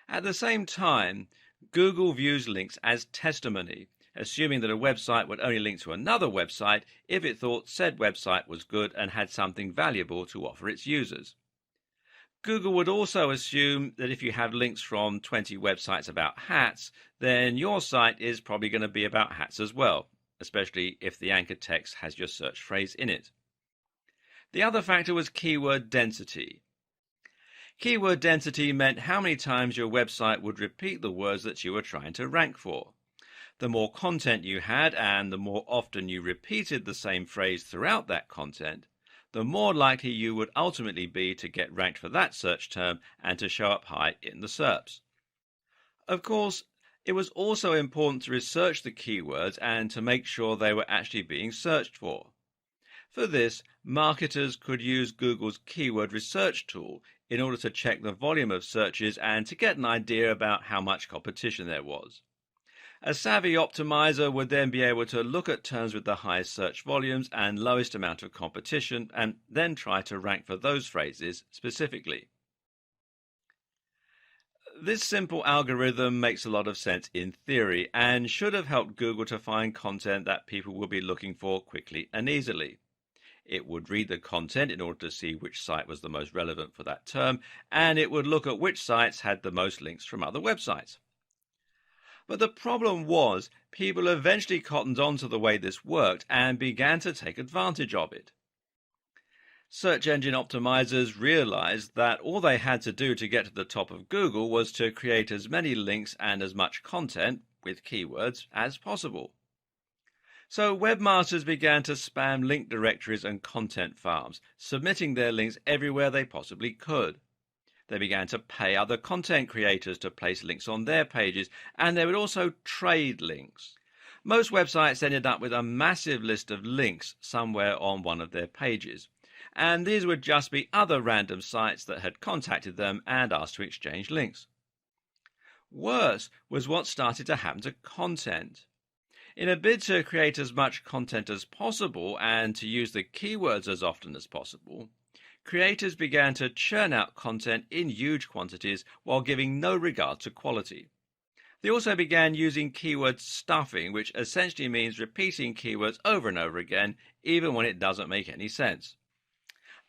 At the same time, Google views links as testimony, assuming that a website would only link to another website if it thought said website was good and had something valuable to offer its users. Google would also assume that if you have links from 20 websites about hats, then your site is probably going to be about hats as well, especially if the anchor text has your search phrase in it. The other factor was keyword density. Keyword density meant how many times your website would repeat the words that you were trying to rank for. The more content you had and the more often you repeated the same phrase throughout that content, the more likely you would ultimately be to get ranked for that search term and to show up high in the SERPs. Of course, it was also important to research the keywords and to make sure they were actually being searched for. For this, marketers could use Google's keyword research tool in order to check the volume of searches and to get an idea about how much competition there was. A savvy optimizer would then be able to look at terms with the highest search volumes and lowest amount of competition and then try to rank for those phrases specifically. This simple algorithm makes a lot of sense in theory and should have helped Google to find content that people will be looking for quickly and easily. It would read the content in order to see which site was the most relevant for that term, and it would look at which sites had the most links from other websites. But the problem was, people eventually cottoned on to the way this worked and began to take advantage of it. Search engine optimizers realized that all they had to do to get to the top of Google was to create as many links and as much content, with keywords, as possible. So webmasters began to spam link directories and content farms, submitting their links everywhere they possibly could. They began to pay other content creators to place links on their pages, and they would also trade links. Most websites ended up with a massive list of links somewhere on one of their pages, and these would just be other random sites that had contacted them and asked to exchange links. Worse was what started to happen to content. In a bid to create as much content as possible and to use the keywords as often as possible, creators began to churn out content in huge quantities while giving no regard to quality. They also began using keyword stuffing, which essentially means repeating keywords over and over again, even when it doesn't make any sense.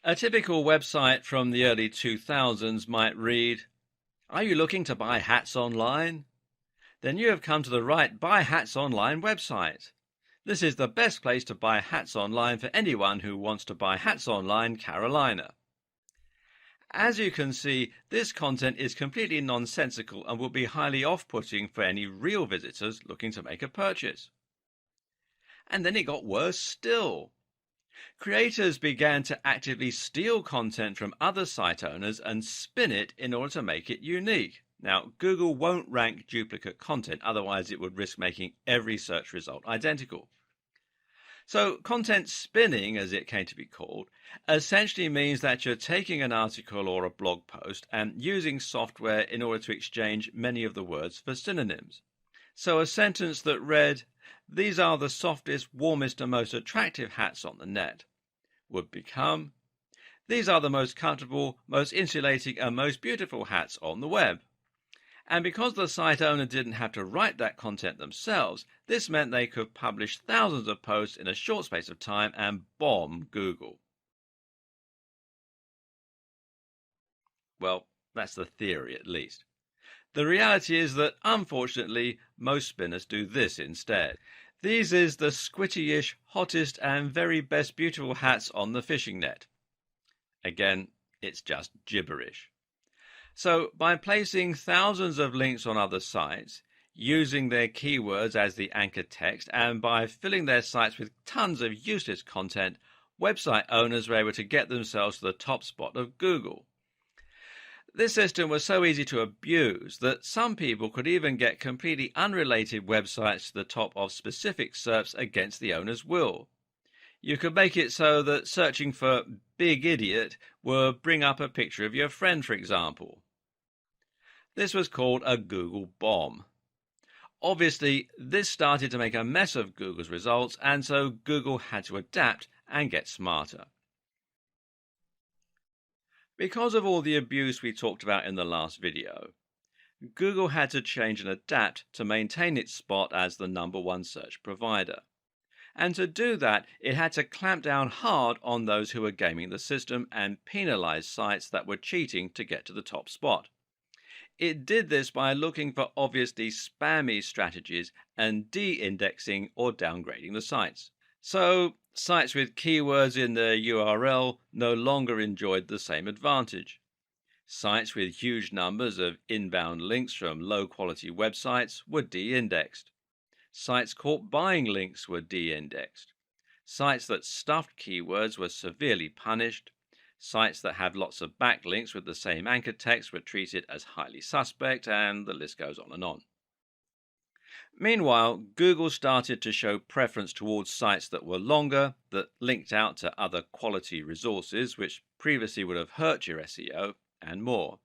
A typical website from the early 2000s might read, "Are you looking to buy hats online? Then you have come to the right Buy Hats Online website. This is the best place to buy hats online for anyone who wants to buy hats online, Carolina." As you can see, this content is completely nonsensical and will be highly off-putting for any real visitors looking to make a purchase. And then it got worse still. Creators began to actively steal content from other site owners and spin it in order to make it unique. Now, Google won't rank duplicate content, otherwise it would risk making every search result identical. So content spinning, as it came to be called, essentially means that you're taking an article or a blog post and using software in order to exchange many of the words for synonyms. So a sentence that read, "These are the softest, warmest and most attractive hats on the net," would become, "These are the most comfortable, most insulating and most beautiful hats on the web." And because the site owner didn't have to write that content themselves, this meant they could publish thousands of posts in a short space of time and bomb Google. Well, that's the theory at least. The reality is that, unfortunately, most spinners do this instead. These is the squitty-ish, hottest and very best beautiful hats on the fishing net. Again, it's just gibberish. So by placing thousands of links on other sites, using their keywords as the anchor text, and by filling their sites with tons of useless content, website owners were able to get themselves to the top spot of Google. This system was so easy to abuse that some people could even get completely unrelated websites to the top of specific SERPs against the owner's will. You could make it so that searching for Big Idiot would bring up a picture of your friend, for example. This was called a Google bomb. Obviously, this started to make a mess of Google's results, and so Google had to adapt and get smarter. Because of all the abuse we talked about in the last video, Google had to change and adapt to maintain its spot as the #1 search provider. And to do that, it had to clamp down hard on those who were gaming the system and penalize sites that were cheating to get to the top spot. It did this by looking for obviously spammy strategies and de-indexing or downgrading the sites. So, sites with keywords in their URL no longer enjoyed the same advantage. Sites with huge numbers of inbound links from low-quality websites were de-indexed. Sites caught buying links were de-indexed. Sites that stuffed keywords were severely punished. Sites that had lots of backlinks with the same anchor text were treated as highly suspect, and the list goes on and on. Meanwhile, Google started to show preference towards sites that were longer, that linked out to other quality resources, which previously would have hurt your SEO, and more.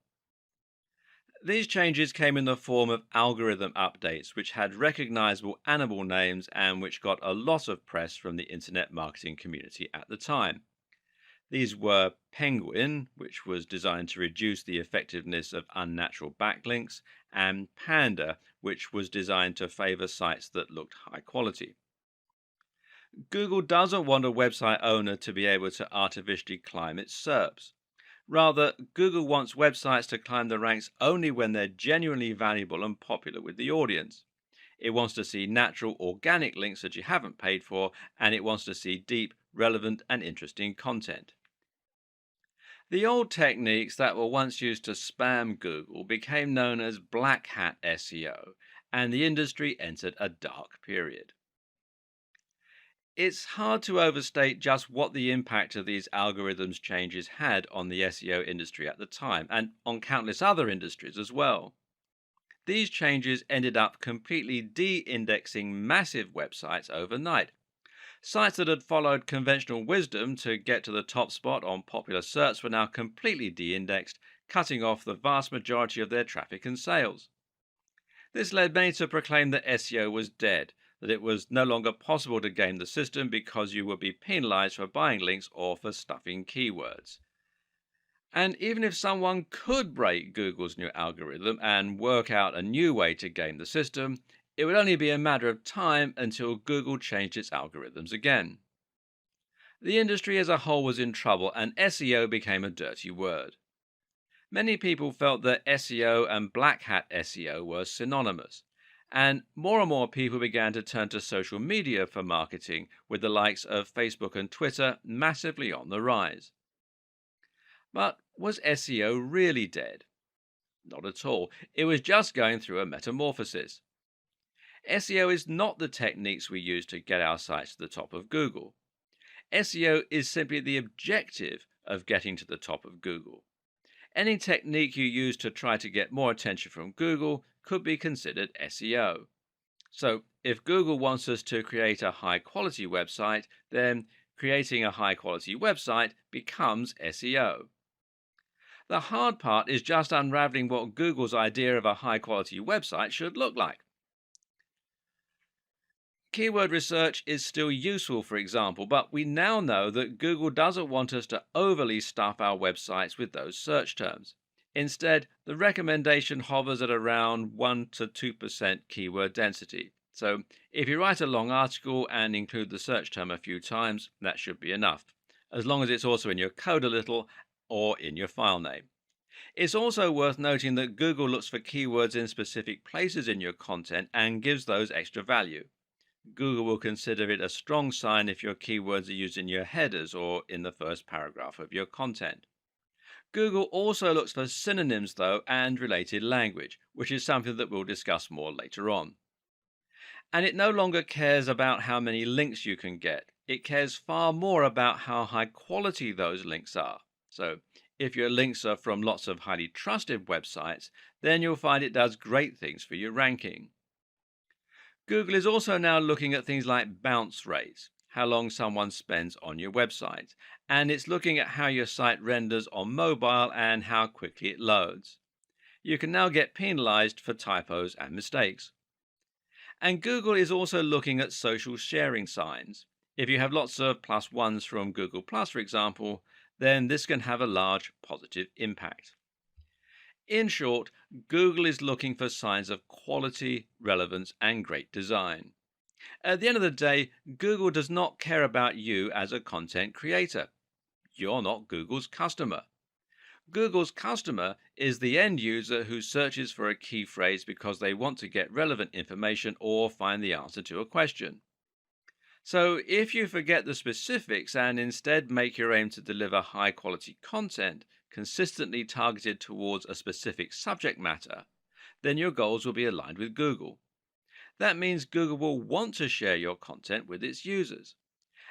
These changes came in the form of algorithm updates, which had recognizable animal names and which got a lot of press from the internet marketing community at the time. These were Penguin, which was designed to reduce the effectiveness of unnatural backlinks, and Panda, which was designed to favor sites that looked high quality. Google doesn't want a website owner to be able to artificially climb its SERPs. Rather, Google wants websites to climb the ranks only when they're genuinely valuable and popular with the audience. It wants to see natural, organic links that you haven't paid for, and it wants to see deep, relevant, and interesting content. The old techniques that were once used to spam Google became known as black hat SEO, and the industry entered a dark period. It's hard to overstate just what the impact of these algorithms changes had on the SEO industry at the time, and on countless other industries as well. These changes ended up completely de-indexing massive websites overnight. Sites that had followed conventional wisdom to get to the top spot on popular search were now completely de-indexed, cutting off the vast majority of their traffic and sales. This led many to proclaim that SEO was dead, that it was no longer possible to game the system because you would be penalized for buying links or for stuffing keywords. And even if someone could break Google's new algorithm and work out a new way to game the system, it would only be a matter of time until Google changed its algorithms again. The industry as a whole was in trouble and SEO became a dirty word. Many people felt that SEO and black hat SEO were synonymous, and more people began to turn to social media for marketing, with the likes of Facebook and Twitter massively on the rise. But was SEO really dead? Not at all. It was just going through a metamorphosis. SEO is not the techniques we use to get our sites to the top of Google. SEO is simply the objective of getting to the top of Google. Any technique you use to try to get more attention from Google could be considered SEO. So, if Google wants us to create a high quality website, then creating a high quality website becomes SEO. The hard part is just unraveling what Google's idea of a high quality website should look like. Keyword research is still useful, for example, but we now know that Google doesn't want us to overly stuff our websites with those search terms. Instead, the recommendation hovers at around 1 to 2% keyword density. So, if you write a long article and include the search term a few times, that should be enough, as long as it's also in your code a little or in your file name. It's also worth noting that Google looks for keywords in specific places in your content and gives those extra value. Google will consider it a strong sign if your keywords are used in your headers or in the first paragraph of your content. Google also looks for synonyms, though, and related language, which is something that we'll discuss more later on. And it no longer cares about how many links you can get. It cares far more about how high quality those links are. So, if your links are from lots of highly trusted websites, then you'll find it does great things for your ranking. Google is also now looking at things like bounce rates, how long someone spends on your website, and it's looking at how your site renders on mobile and how quickly it loads. You can now get penalized for typos and mistakes. And Google is also looking at social sharing signs. If you have lots of plus ones from Google Plus, for example, then this can have a large positive impact. In short, Google is looking for signs of quality, relevance, and great design. At the end of the day, Google does not care about you as a content creator. You're not Google's customer. Google's customer is the end user who searches for a key phrase because they want to get relevant information or find the answer to a question. So, if you forget the specifics and instead make your aim to deliver high quality content consistently targeted towards a specific subject matter, then your goals will be aligned with Google. That means Google will want to share your content with its users.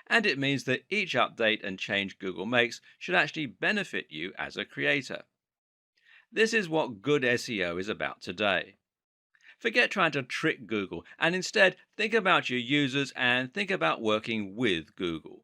And it means that each update and change Google makes should actually benefit you as a creator. This is what good SEO is about today. Forget trying to trick Google and instead think about your users and think about working with Google.